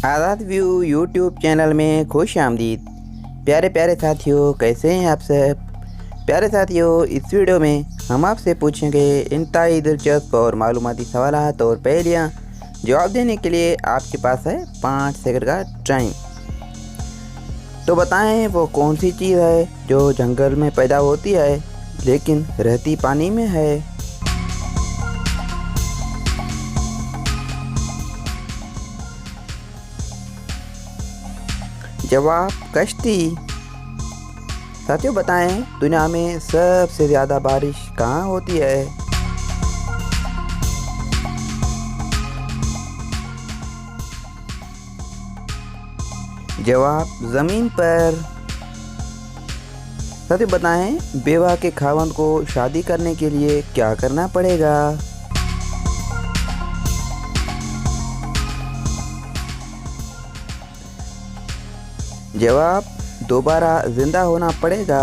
आज़ाद view YouTube channel में खुश आमदीद। प्यारे प्यारे साथियों, कैसे हैं आप सब। प्यारे साथियों, इस वीडियो में हम आपसे पूछेंगे इंतहाई दिलचस्प और मालूमाती सवालात और पहेलियाँ। जवाब देने के लिए आपके पास है 5 सेकंड का टाइम। तो बताएं वो कौन सी चीज़ है जो जंगल में पैदा होती है लेकिन रहती पानी में है। जवाब कश्ती। साथियों बताएं दुनिया में सबसे ज़्यादा बारिश कहाँ होती है। जवाब ज़मीन पर। साथियों बताएं बेवा के खावंद को शादी करने के लिए क्या करना पड़ेगा। जवाब दोबारा जिंदा होना पड़ेगा।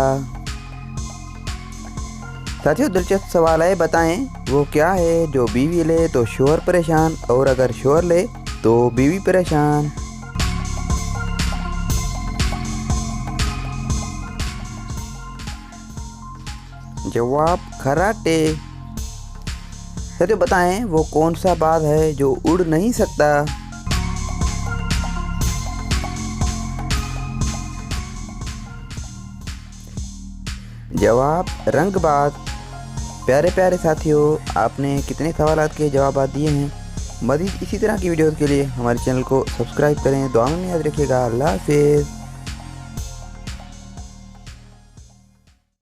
साथियों दिलचस्प सवाल है, बताएं वो क्या है जो बीवी ले तो शोहर परेशान और अगर शोहर ले तो बीवी परेशान। जवाब खर्राटे। साथियों बताएं वो कौन सा बाज है जो उड़ नहीं सकता। जवाब रंगबाज। प्यारे प्यारे साथियों, आपने कितने सवालात के जवाब दिए हैं। मज़ीद इसी तरह की वीडियोज़ के लिए हमारे चैनल को सब्सक्राइब करें। दुआ में याद रखिएगा। अल्लाह हाफ़िज़।